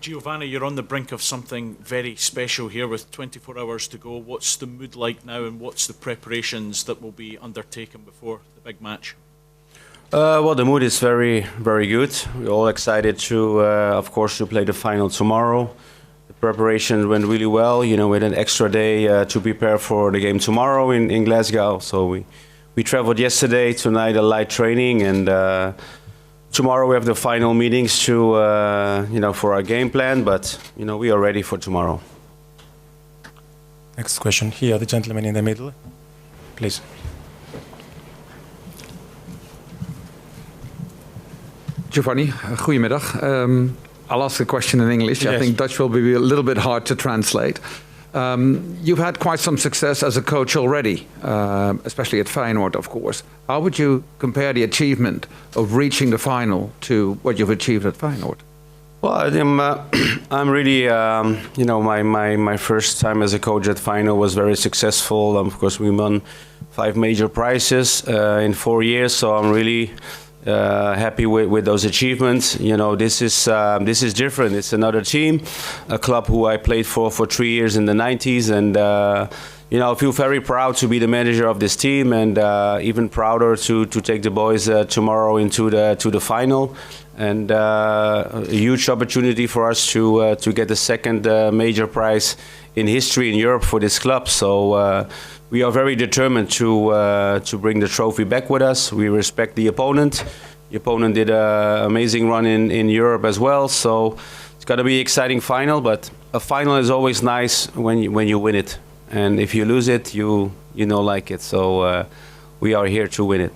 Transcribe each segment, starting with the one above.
Giovanni, you're on the brink of something very special here with 24 hours to go. What's the mood like now, and what's the preparations that will be undertaken before the big match? Well, the mood is very, very good. We're all excited to, of course, to play the final tomorrow. The preparation went really well. You know, we had an extra day to prepare for the game tomorrow in Glasgow. So we traveled yesterday, tonight a light training, and tomorrow we have the final meetings to, for our game plan. But we are ready for tomorrow. Next question here, the gentleman in the middle, please. Giovanni, goedemiddag. I'll ask the question in English. Yes. I think Dutch will be a little bit hard to translate. You've had quite some success as a coach already, especially at Feyenoord, of course. How would you compare the achievement of reaching the final to what you've achieved at Feyenoord? Well, I'm really, my first time as a coach at Feyenoord was very successful. Of course, we won 5 major prizes in 4 years, so I'm really happy with those achievements. This is different. It's another team, a club who I played for 3 years in the 90s, and I feel very proud to be the manager of this team, and even prouder to take the boys tomorrow into the final, and a huge opportunity for us to get the second major prize in history in Europe for this club. So. We are very determined to bring the trophy back with us. We respect the opponent. The opponent did an amazing run in Europe as well. So it's got to be an exciting final. But a final is always nice when you win it. And if you lose it, you don't like it. So we are here to win it.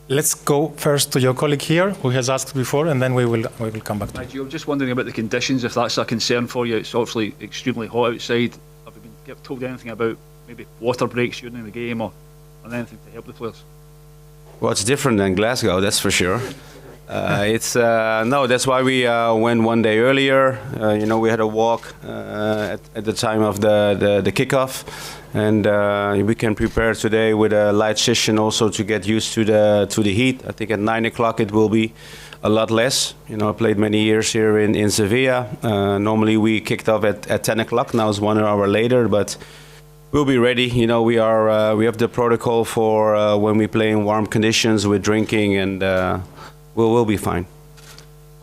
Let's go first to your colleague here, who has asked before, and then we will come back to you. I'm just wondering about the conditions, if that's a concern for you. It's obviously extremely hot outside. Have you been told anything about maybe water breaks during the game or anything to help the players? Well, it's different than Glasgow, that's for sure. That's why we went 1 day earlier. We had a walk at the time of the kickoff, and we can prepare today with a light session also to get used to the heat. I think at 9 o'clock it will be a lot less. I played many years here in Sevilla. Normally we kicked off at 10 o'clock. Now it's 1 hour later, but we'll be ready. We have the protocol for when we play in warm conditions with drinking, and we'll be fine.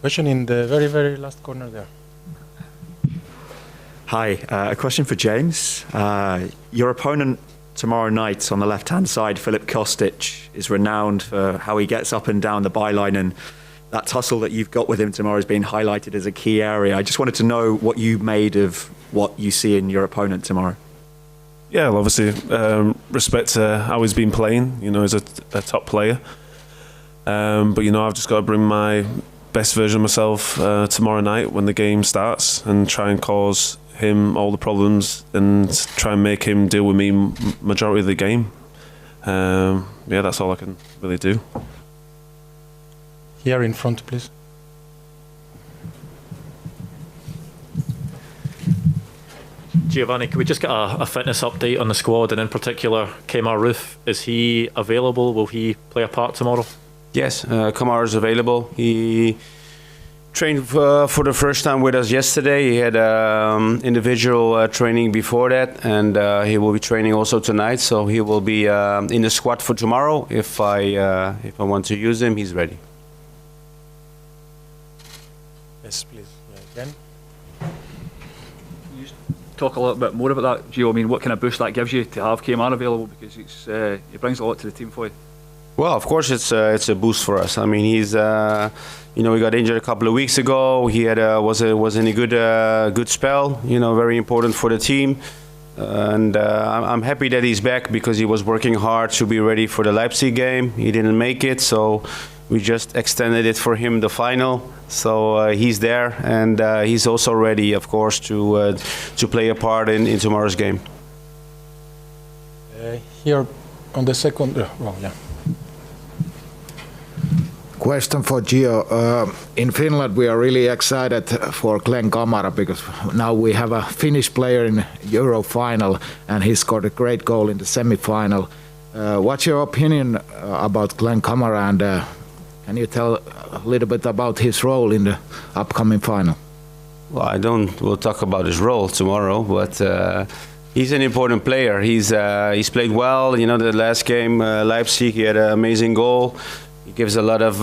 Question in the very, very last corner there. Hi, a question for James. Your opponent tomorrow night on the left-hand side, Filip Kostic, is renowned for how he gets up and down the byline, and that tussle that you've got with him tomorrow has been highlighted as a key area. I just wanted to know what you made of what you see in your opponent tomorrow. Yeah, well, obviously, respect to how he's been playing. He's a top player. But I've just got to bring my best version of myself tomorrow night when the game starts, and try and cause him all the problems and try and make him deal with me majority of the game. That's all I can really do. Here in front, please. Giovanni, can we just get a fitness update on the squad, and in particular Kemar Roof? Is he available? Will he play a part tomorrow? Yes, Kemar is available. He trained for the first time with us yesterday. He had individual training before that, and he will be training also tonight. So he will be in the squad for tomorrow. If I want to use him, he's ready. Yes, please. Again. Can you just talk a little bit more about that, Gio? I mean, what kind of boost that gives you to have Kemar available, because he brings a lot to the team for you. Well, of course, it's a boost for us. I mean, he's he got injured a couple of weeks ago. He had was in a good spell. Very important for the team, and I'm happy that he's back, because he was working hard to be ready for the Leipzig game. He didn't make it, so we just extended it for him, the final. So he's there, and he's also ready, of course, to play a part in tomorrow's game. Here on the second, Question for Gio. In Finland, we are really excited for Glenn Kamara, because now we have a Finnish player in Euro final, and he scored a great goal in the semi-final. What's your opinion about Glenn Kamara, and Can you tell a little bit about his role in the upcoming final? Well, we'll talk about his role tomorrow, but he's an important player. He's played well. You know, the last game, Leipzig, he had an amazing goal. He gives a lot of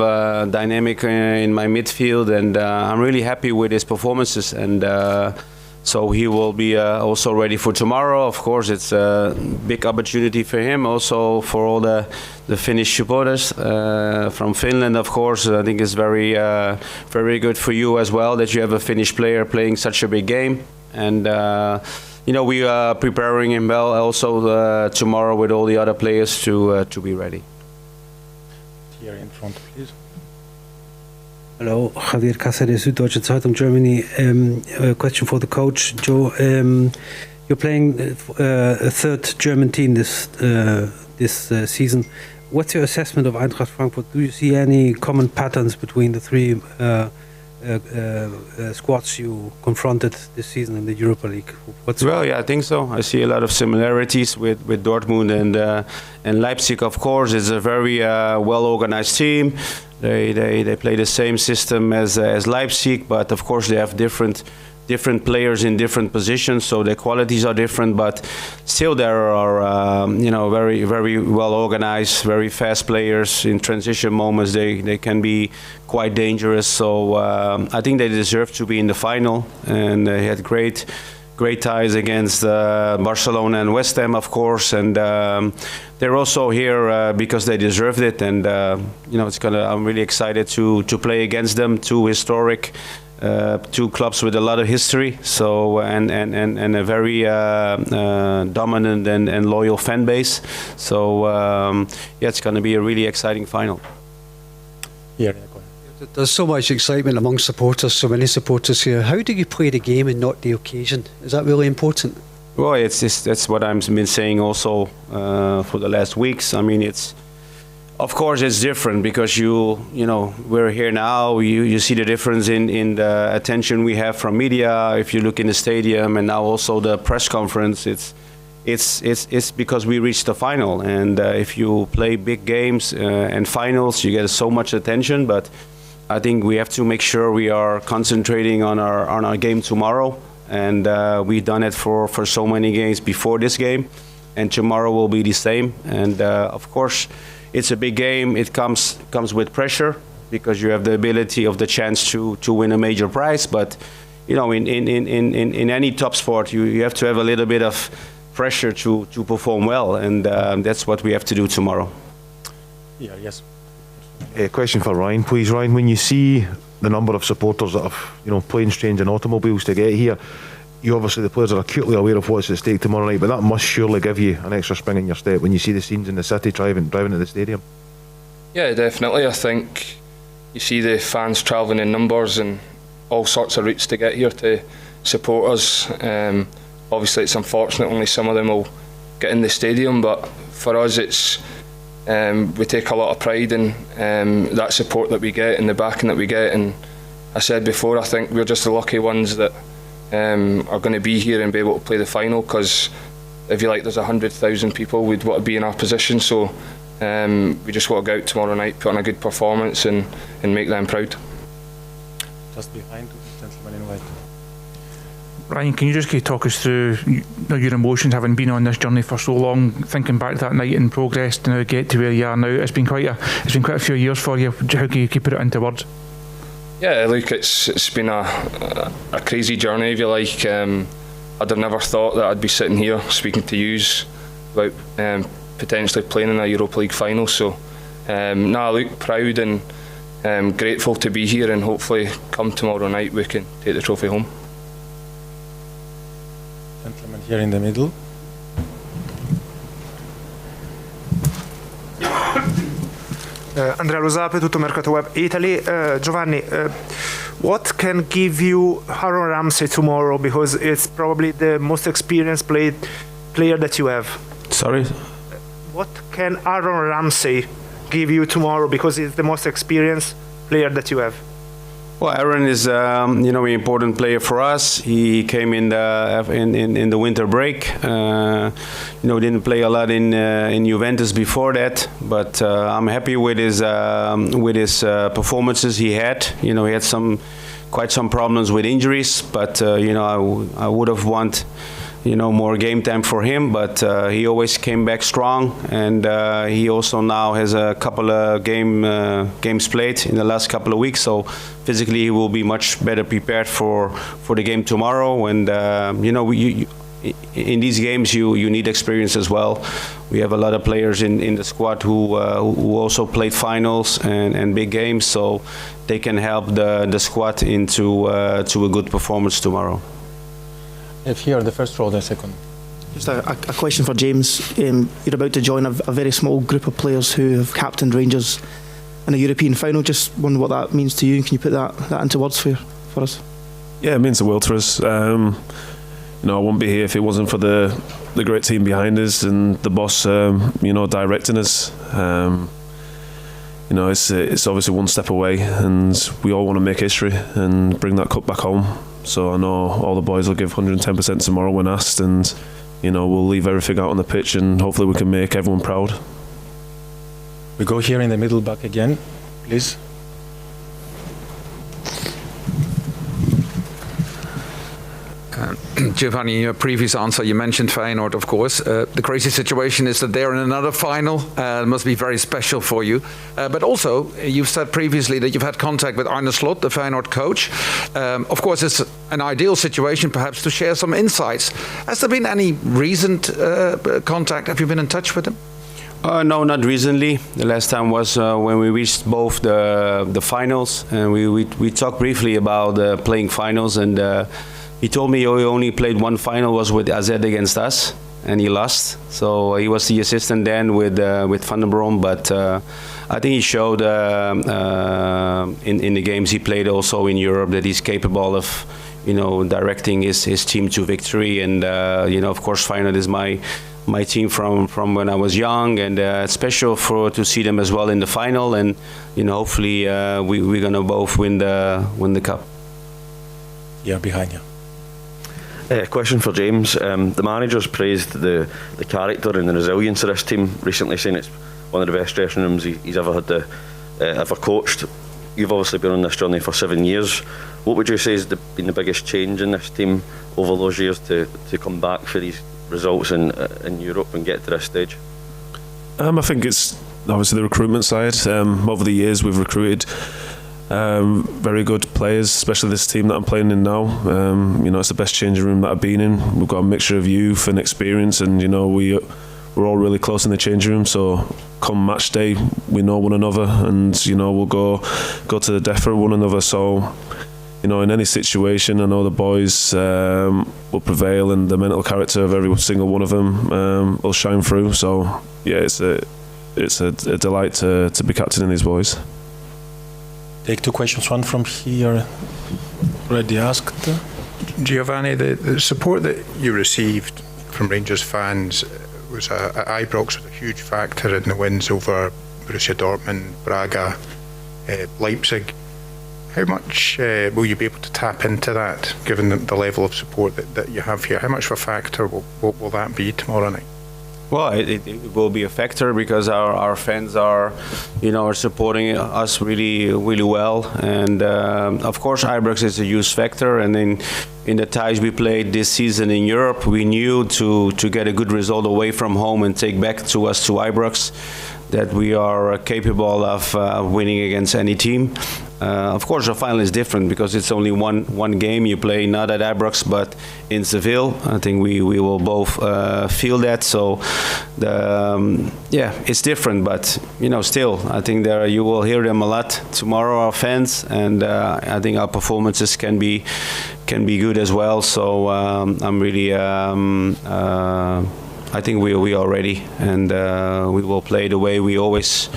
dynamic in my midfield, and I'm really happy with his performances. And so he will be also ready for tomorrow. Of course, it's a big opportunity for him, also for all the Finnish supporters from Finland. Of course, I think it's very good for you as well that you have a Finnish player playing such a big game. And you know, we are preparing him well also tomorrow with all the other players to be ready. Here in front, please. Hello, Javier Cáceres, Süddeutsche Zeitung, Germany. A question for the coach, Joe. You're playing a third German team this season. What's your assessment of Eintracht Frankfurt? Do you see any common patterns between the three squads you confronted this season in the Europa League? Well, yeah, I think so. I see a lot of similarities with Dortmund and Leipzig. Of course, it's a very well-organized team. They play the same system as Leipzig, but of course they have different players in different positions, so their qualities are different. But still, there are very well organized, very fast players. In transition moments, they can be quite dangerous. So I think they deserve to be in the final, and they had great ties against Barcelona and West Ham, of course, and they're also here because they deserved it. And I'm really excited to play against them. Two historic. Two clubs with a lot of history, so and a very dominant and loyal fan base. So it's going to be a really exciting final. Yeah. There's so much excitement among supporters, so many supporters here. How do you play the game and not the occasion? Is that really important? Well, that's what I've been saying also for the last weeks. I mean, of course, it's different because we're here now. You see the difference in the attention we have from media. If you look in the stadium and now also the press conference, it's because we reached the final. And if you play big games and finals, you get so much attention. But I think we have to make sure we are concentrating on our game tomorrow. And we've done it for so many games before this game, and tomorrow will be the same. And of course, it's a big game. It comes with pressure because you have the ability of the chance to win a major prize. But in any top sport, you have to have a little bit of pressure to perform well, and that's what we have to do tomorrow. Yeah. Yes. A question for Ryan, please. Ryan, when you see the number of supporters that have planes, trains, and automobiles to get here, the players are acutely aware of what's at stake tomorrow night, but that must surely give you an extra spring in your step when you see the scenes in the city driving to the stadium. Yeah, definitely. I think you see the fans travelling in numbers and all sorts of routes to get here to support us. Obviously, it's unfortunate only some of them will get in the stadium, but for us, we take a lot of pride in that support that we get and the backing that we get. And I said before, I think we're just the lucky ones that are going to be here and be able to play the final, because if there's 100,000 people, we'd want to be in our position. So we just want to go out tomorrow night, put on a good performance and make them proud. Just behind the gentleman in white. Ryan, can you just talk us through your emotions, having been on this journey for so long, thinking back that night in progress to now get to where you are now? It's been quite a few years for you. How can you put it into words? Yeah, look, it's been a crazy journey, if you like. I'd have never thought that I'd be sitting here speaking to yous about potentially playing in a Europa League final. So, I look proud and grateful to be here, and hopefully come tomorrow night we can take the trophy home. Gentleman here in the middle. Andrea Rosape, Tutto Mercato Web Italy. Giovanni, what can give you Aaron Ramsey tomorrow, because it's probably the most experienced player that you have? Sorry? What can Aaron Ramsey give you tomorrow, because he's the most experienced player that you have? Well, Aaron is, an important player for us. He came in the winter break. Didn't play a lot in Juventus before that, but I'm happy with his performances he had. He had quite some problems with injuries, but I would have wanted more game time for him, but he always came back strong, and he also now has a couple of games played in the last couple of weeks, so physically he will be much better prepared for the game tomorrow. And in these games you need experience as well. We have a lot of players in the squad who also played finals and big games, so they can help the squad into a good performance tomorrow. If here, the first row, the second. Just a question for James. You're about to join a very small group of players who have captained Rangers in a European final. Just wonder what that means to you. Can you put that into words for us? Yeah, it means the world to us. I wouldn't be here if it wasn't for the great team behind us and the boss, directing us. It's obviously one step away, and we all want to make history and bring that cup back home. So I know all the boys will give 110% tomorrow when asked, and we'll leave everything out on the pitch, and hopefully we can make everyone proud. We go here in the middle back again, please. Giovanni, in your previous answer, you mentioned Feyenoord, of course. The crazy situation is that they're in another final. It must be very special for you. But also, you've said previously that you've had contact with Arne Slot, the Feyenoord coach. Of course, it's an ideal situation, perhaps, to share some insights. Has there been any recent contact? Have you been in touch with him? No, not recently. The last time was when we reached both the finals, and we talked briefly about playing finals, and he told me he only played one final, was with AZ against us, and he lost. So he was the assistant then with Van den Brom, but I think he showed in the games he played also in Europe that he's capable of, directing his team to victory. And of course, Feyenoord is my team from when I was young, and it's special to see them as well in the final. And hopefully we're gonna both win the cup. Yeah, behind you. Question for James. The manager's praised the character and the resilience of this team recently, saying it's one of the best dressing rooms he's ever had ever coached. You've obviously been on this journey for 7 years. What would you say has been the biggest change in this team over those years to come back for these results in Europe and get to this stage? I think it's obviously the recruitment side. Over the years we've recruited very good players, especially this team that I'm playing in now. It's the best changing room that I've been in. We've got a mixture of youth and experience, and we're all really close in the changing room. So come match day, we know one another, and we'll go to the death for one another. So in any situation, I know the boys will prevail, and the mental character of every single one of them will shine through. So yeah, it's a delight to be captaining these boys. Take two questions, one from here, already asked. Giovanni, the support that you received from Rangers fans was at Ibrox was a huge factor in the wins over Borussia Dortmund, Braga, Leipzig. How much will you be able to tap into that, given the level of support that you have here? How much of a factor will that be tomorrow night? Well, it will be a factor because our fans are supporting us really, really well, and of course Ibrox is a huge factor. And in the ties we played this season in Europe, we knew to get a good result away from home and take back to Ibrox, that we are capable of winning against any team. Of course, the final is different because it's only one game. You play not at Ibrox but in Seville. I think we will both feel that. So, it's different. But still, I think you will hear them a lot tomorrow, our fans, and I think our performances can be good as well. So I'm really. I think we are ready, and we will play the way we always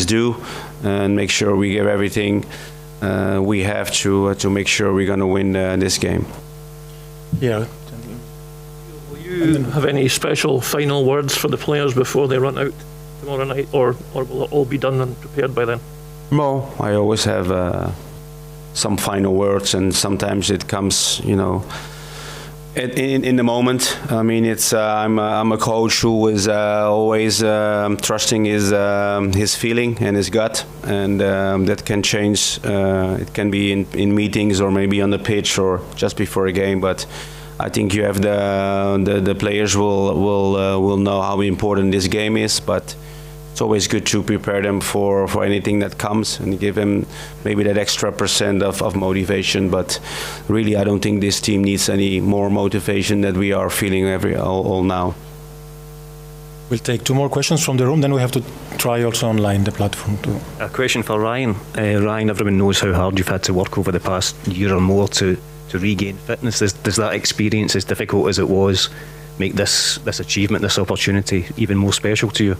do, and make sure we give everything we have to make sure we're going to win this game. Yeah. Will you have any special final words for the players before they run out tomorrow night, or will it all be done and prepared by then? No, I always have some final words, and sometimes it comes, in the moment. I mean, it's I'm a coach who is always trusting his feeling and his gut, and that can change. It can be in meetings or maybe on the pitch or just before a game. But I think you have the players will know how important this game is. But it's always good to prepare them for anything that comes and give them maybe that extra % of motivation. But really, I don't think this team needs any more motivation that we are feeling all now. We'll take 2 more questions from the room, then we have to try also online the platform too. A question for Ryan. Ryan, everyone knows how hard you've had to work over the past year or more to regain fitness. Does that experience, as difficult as it was, make this achievement, this opportunity even more special to you?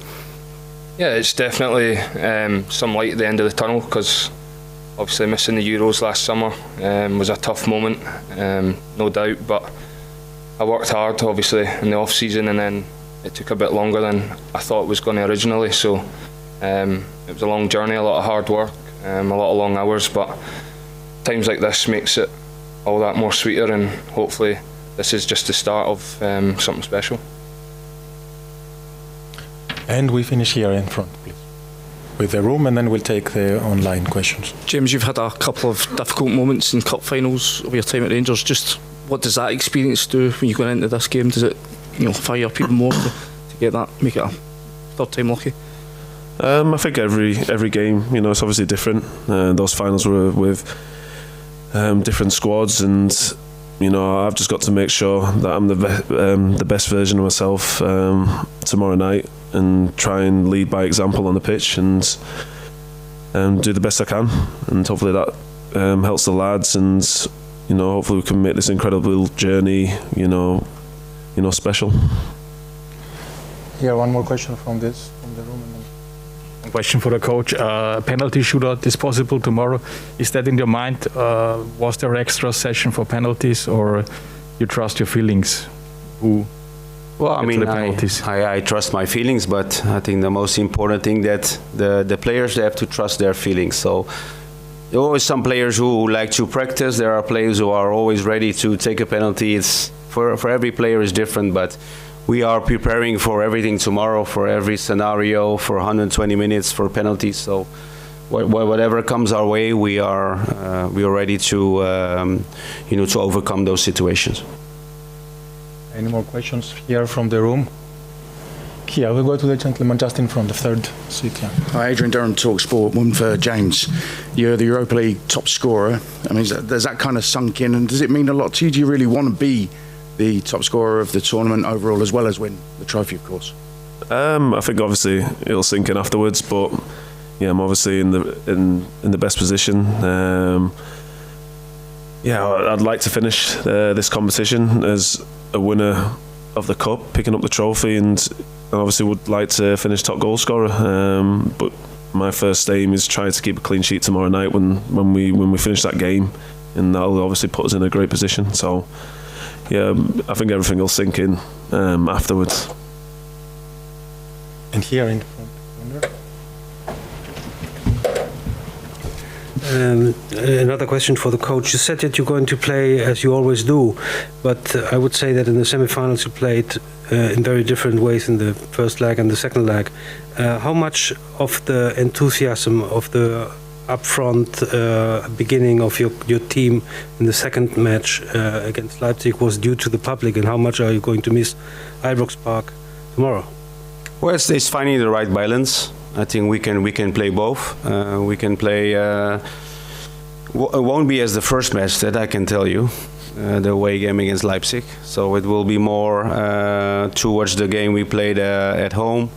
Yeah, it's definitely some light at the end of the tunnel, because obviously missing the Euros last summer was a tough moment, no doubt, but I worked hard obviously in the off season, and then it took a bit longer than I thought it was going to originally, so it was a long journey, a lot of hard work, a lot of long hours, but times like this makes it all that more sweeter, and hopefully this is just the start of something special. And we finish here in front, please, with the room, and then we'll take the online questions. James, you've had a couple of difficult moments in cup finals over your time at Rangers. Just what does that experience do when you go into this game? Does it, fire up even more to get that, make it a third time lucky? I think every game, it's obviously different. Those finals were with different squads, and I've just got to make sure that I'm the best version of myself tomorrow night, and try and lead by example on the pitch, and do the best I can, and hopefully that helps the lads, and hopefully we can make this incredible journey special. Here, one more question from the room. Question for the coach. Penalty shootout is possible tomorrow. Is that in your mind? Was there extra session for penalties, or you trust your feelings? Well, I mean, I trust my feelings, but I think the most important thing that the players, they have to trust their feelings. So there are always some players who like to practice. There are players who are always ready to take a penalty. It's for every player is different, but we are preparing for everything tomorrow, for every scenario, for 120 minutes, for penalties. So whatever comes our way, we are ready to to overcome those situations. Any more questions here from the room? Here, we'll go to the gentleman just in front, the third seat. Yeah. Hi, Adrian Durham, TalkSport. One for James. You're the Europa League top scorer. I mean, does that kind of sunk in, and does it mean a lot to you? Do you really want to be the top scorer of the tournament overall, as well as win the trophy, of course? I think obviously it'll sink in afterwards, but yeah, I'm obviously in the best position. I'd like to finish this competition as a winner of the cup, picking up the trophy, and obviously would like to finish top goal scorer. But my first aim is trying to keep a clean sheet tomorrow night when we finish that game, and that'll obviously put us in a great position. So yeah, I think everything will sink in afterwards. And here in front. Another question for the coach. You said that you're going to play as you always do, but I would say that in the semi-finals you played in very different ways in the first leg and the second leg. How much of the enthusiasm of the upfront beginning of your team in the second match against Leipzig was due to the public, and how much are you going to miss Ibrox Park tomorrow? Well, it's finding the right balance. I think we can play both. We can play. It won't be as the first match, that I can tell you. The away game against Leipzig. So it will be more towards the game we played at home.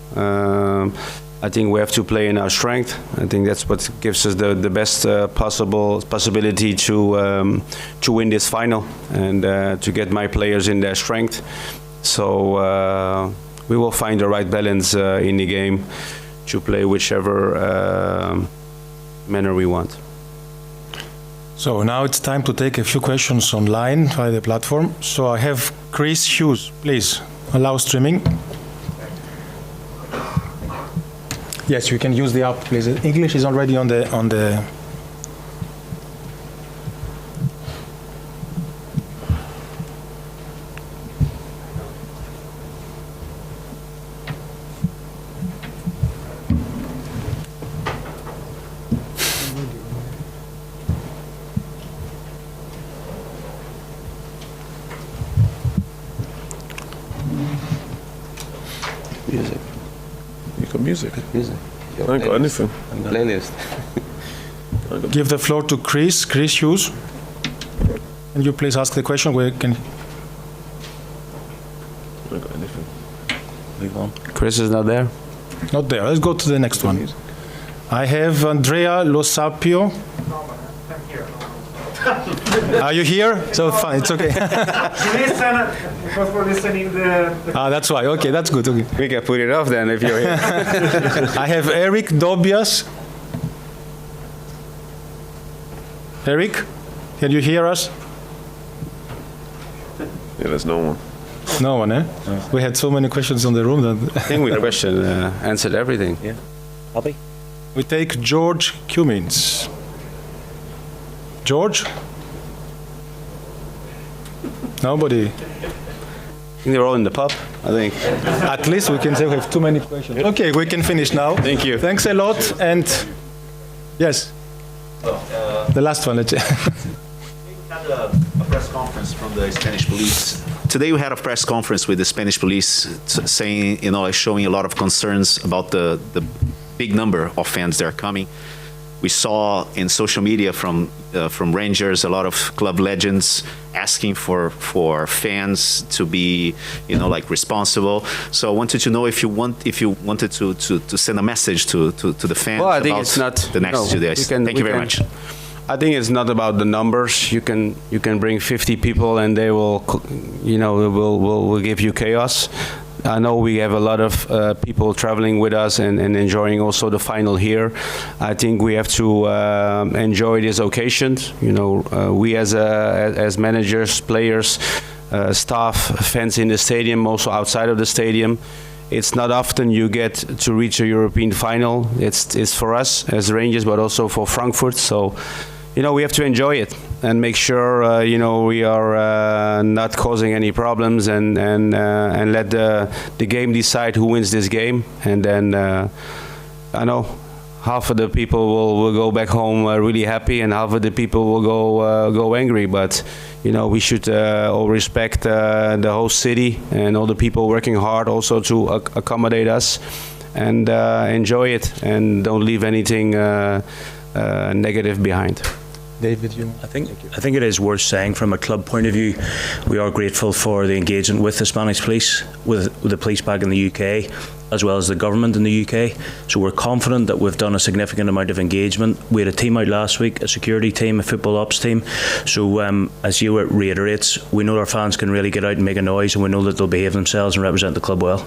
I think we have to play in our strength. I think that's what gives us the best possibility to win this final, and to get my players in their strength. So we will find the right balance in the game to play whichever manner we want. So now it's time to take a few questions online via the platform. So I have Chris Hughes, please allow streaming. Yes, you can use the app, please. English is already on the. Music. You got music? Music. I ain't got anything. Playlist. Give the floor to Chris Hughes. Can you please ask the question? I ain't got anything. Move on. Chris is not there. Not there. Let's go to the next one. I have Andrea Losapio. Are you here? So fine, it's okay. Listen, because we're listening the That's why. Okay, that's good. Okay. We can put it off then if you're here. I have Eric Dobias. Eric, can you hear us? Yeah, there's no one. No one, eh? We had so many questions on the room that I think we question answered everything. Yeah. Abby? we take George Cummins. George? Nobody. I think they're all in the pub, I think. At least we can say we have too many questions. Okay, we can finish now. Thank you. Thanks a lot. And yes, the last one. Let's had a press conference from the Spanish police. Today we had a press conference with the Spanish police saying, showing a lot of concerns about the big number of fans that are coming. We saw in social media from Rangers a lot of club legends asking for fans to be responsible. So I wanted to know if you wanted to send a message to the fans. Well, I think about it's not the next 2 days. Thank you very much. I think it's not about the numbers. You can bring 50 people and they will will give you chaos. I know we have a lot of people traveling with us and enjoying also the final here. I think we have to enjoy this occasion. We as managers, players, staff, fans in the stadium, also outside of the stadium. It's not often you get to reach a European final. It's for us as Rangers, but also for Frankfurt. So, we have to enjoy it and make sure, we are not causing any problems and let the game decide who wins this game. And then I know half of the people will go back home really happy, and half of the people will go angry. But we should all respect the whole city and all the people working hard also to accommodate us, and enjoy it, and don't leave anything negative behind. David, I think it is worth saying from a club point of view, we are grateful for the engagement with the Spanish police, with the police back in the UK, as well as the government in the UK. So we're confident that we've done a significant amount of engagement. We had a team out last week, a security team, a football ops team. So as you reiterates, we know our fans can really get out and make a noise, and we know that they'll behave themselves and represent the club well.